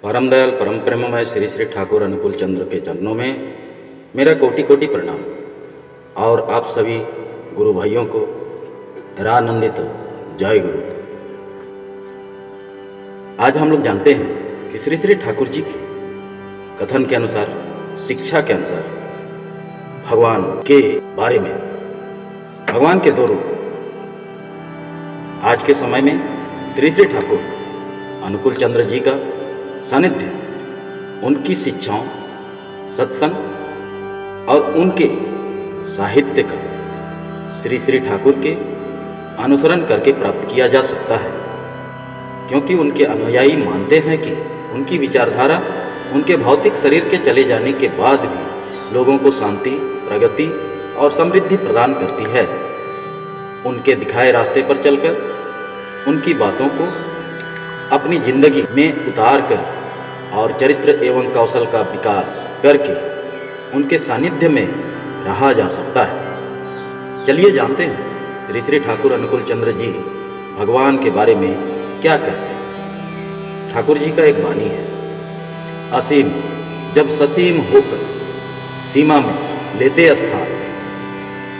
परम दयाल परम प्रेममय श्री श्री ठाकुर अनुकूल चंद्र के चरणों में मेरा कोटि कोटि प्रणाम और आप सभी गुरु भाइयों को रानंदित जय गुरु। आज हम लोग जानते हैं कि श्री श्री ठाकुर जी की कथन के अनुसार, शिक्षा के अनुसार भगवान के बारे में, भगवान के दो रूप। आज के समय में श्री श्री ठाकुर अनुकूल चंद्र जी का सानिध्य, उनकी शिक्षाओं, सत्संग और उनके साहित्य का श्री श्री ठाकुर के अनुसरण करके प्राप्त किया जा सकता है, क्योंकि उनके अनुयायी मानते हैं कि उनकी विचारधारा उनके भौतिक शरीर के चले जाने के बाद भी लोगों को शांति, प्रगति और समृद्धि प्रदान करती है। उनके दिखाए रास्ते पर चलकर उनकी बातों को अपनी जिंदगी में उतार कर और चरित्र एवं कौशल का विकास करके उनके सानिध्य में रहा जा सकता है। चलिए जानते हैं श्री श्री ठाकुर अनुकूल चंद्र जी भगवान के बारे में क्या कहते हैं। ठाकुर जी का एक वाणी है, असीम जब ससीम होकर सीमा में लेते स्थान,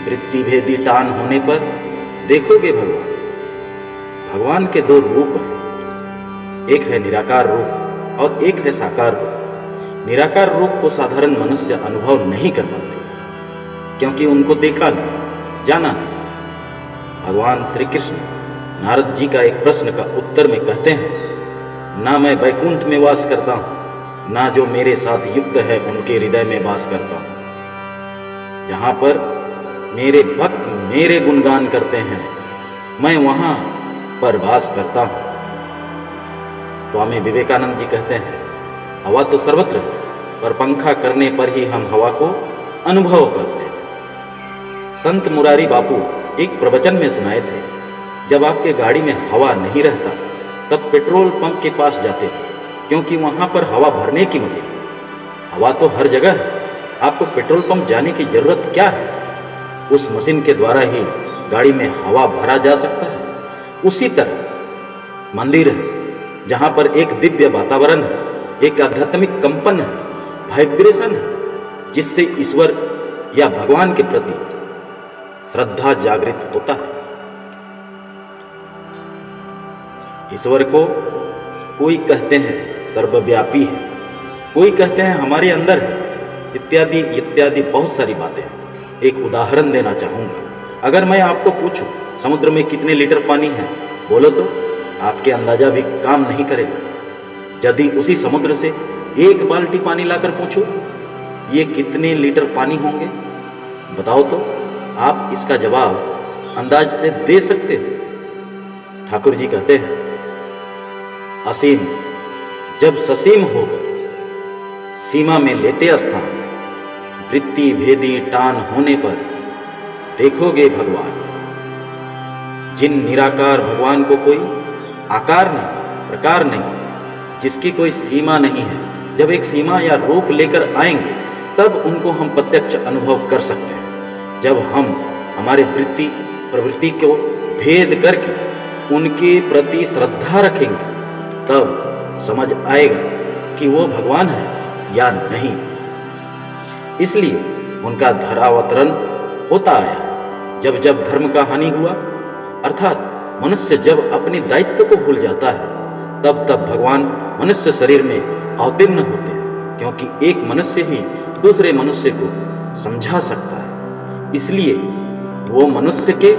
वृत्ति भेदी टान होने पर देखोगे भगवान। भगवान के दो रूप हैं, एक है निराकार रूप और एक है साकार रूप। निराकार रूप को साधारण मनुष्य अनुभव नहीं कर पाते, क्योंकि उनको देखा नहीं, जाना नहीं। भगवान श्री कृष्ण नारद जी का एक प्रश्न का उत्तर में कहते हैं, ना मैं वैकुंठ में वास करता हूँ, ना जो मेरे साथ युक्त है उनके हृदय में वास करता हूँ। जहाँ पर मेरे भक्त मेरे गुणगान करते हैं, मैं वहाँ पर वास करता हूँ। स्वामी विवेकानंद जी कहते हैं, हवा तो सर्वत्र है, पर पंखा करने पर ही हम हवा को अनुभव करते हैं। संत मुरारी बापू एक प्रवचन में सुनाए थे, जब आपके गाड़ी में हवा नहीं रहता तब पेट्रोल पंप के पास जाते थे, क्योंकि वहाँ पर हवा भरने की मशीन। हवा तो हर जगह है, आपको पेट्रोल पंप जाने की जरूरत क्या है? उस मशीन के द्वारा ही गाड़ी में हवा भरा जा सकता है। उसी तरह मंदिर है, जहाँ पर एक दिव्य वातावरण है, एक आध्यात्मिक कंपन है, वाइब्रेशन है, जिससे ईश्वर या भगवान के प्रति श्रद्धा जागृत होता है। ईश्वर को कोई कहते हैं सर्वव्यापी है, कोई कहते हैं हमारे अंदर है, इत्यादि इत्यादि बहुत सारी बातें हैं। एक उदाहरण देना चाहूँगा। अगर मैं आपको पूछूं समुद्र में कितने लीटर पानी है, बोलो तो आपके अंदाजा भी काम नहीं करेगा। यदि उसी समुद्र से एक बाल्टी पानी लाकर पूछो ये कितने लीटर पानी होंगे, बताओ तो आप इसका जवाब अंदाज से दे सकते हो। ठाकुर जी कहते हैं, असीम जब ससीम होकर सीमा में लेते स्थान, वृत्ति भेदी टान होने पर देखोगे भगवान। जिन निराकार भगवान को कोई आकार नहीं, प्रकार नहीं, जिसकी कोई सीमा नहीं है, जब एक सीमा या रूप लेकर आएंगे तब उनको हम प्रत्यक्ष अनुभव कर सकते हैं। जब हम हमारे वृत्ति प्रवृत्ति को भेद करके उनके प्रति श्रद्धा रखेंगे तब समझ आएगा कि वो भगवान है या नहीं। इसलिए उनका धरावतरण होता आया। जब जब धर्म का हानि हुआ, अर्थात मनुष्य जब अपने दायित्व को भूल जाता है, तब तब भगवान मनुष्य शरीर में अवतीर्ण होते हैं, क्योंकि एक मनुष्य ही दूसरे मनुष्य को समझा सकता है। इसलिए वो मनुष्य के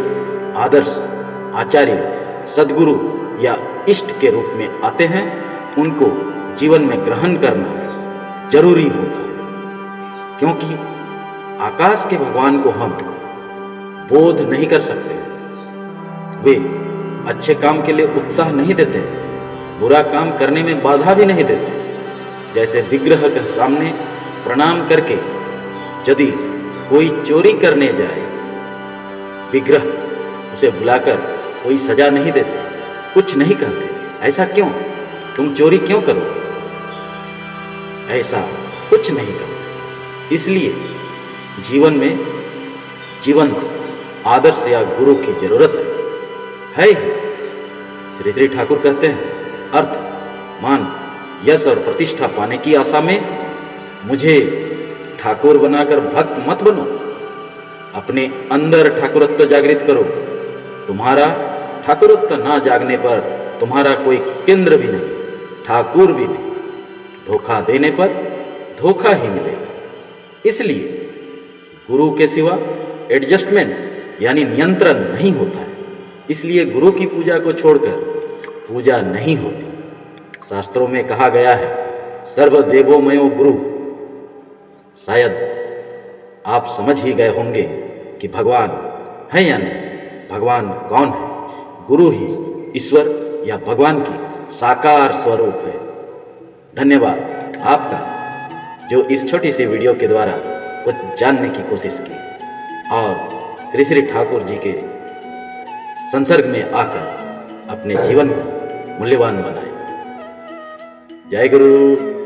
आदर्श, आचार्य, सद्गुरु या इष्ट के रूप में आते हैं। उनको जीवन में ग्रहण करना जरूरी होता है, क्योंकि आकाश के भगवान को हम बोध नहीं कर सकते। वे अच्छे काम के लिए उत्साह नहीं देते, बुरा काम करने में बाधा भी नहीं देते। जैसे विग्रह के सामने प्रणाम करके यदि कोई चोरी करने जाए, विग्रह उसे बुलाकर कोई सजा नहीं देते, कुछ नहीं कहते, ऐसा क्यों, तुम चोरी क्यों करोगे, ऐसा कुछ नहीं करते। इसलिए जीवन में जीवंत आदर्श या गुरु की जरूरत है ही। श्री श्री ठाकुर कहते हैं, अर्थ, मान, यश और प्रतिष्ठा पाने की आशा में मुझे ठाकुर बनाकर भक्त मत बनो। अपने अंदर ठाकुरत्व जागृत करो। तुम्हारा ठाकुरत्व ना जागने पर तुम्हारा कोई केंद्र भी नहीं, ठाकुर भी नहीं। धोखा देने पर धोखा ही मिलेगा। इसलिए गुरु के सिवा एडजस्टमेंट यानी नियंत्रण नहीं होता है। इसलिए गुरु की पूजा को छोड़कर पूजा नहीं होती। शास्त्रों में कहा गया है, सर्वदेवोमयो गुरु। शायद आप समझ ही गए होंगे कि भगवान है या नहीं, भगवान कौन है। गुरु ही ईश्वर या भगवान की साकार स्वरूप है। धन्यवाद आपका जो इस छोटी सी वीडियो के द्वारा कुछ जानने की कोशिश की और श्री श्री ठाकुर जी के संसर्ग में आकर अपने जीवन को मूल्यवान बनाए। जय गुरु।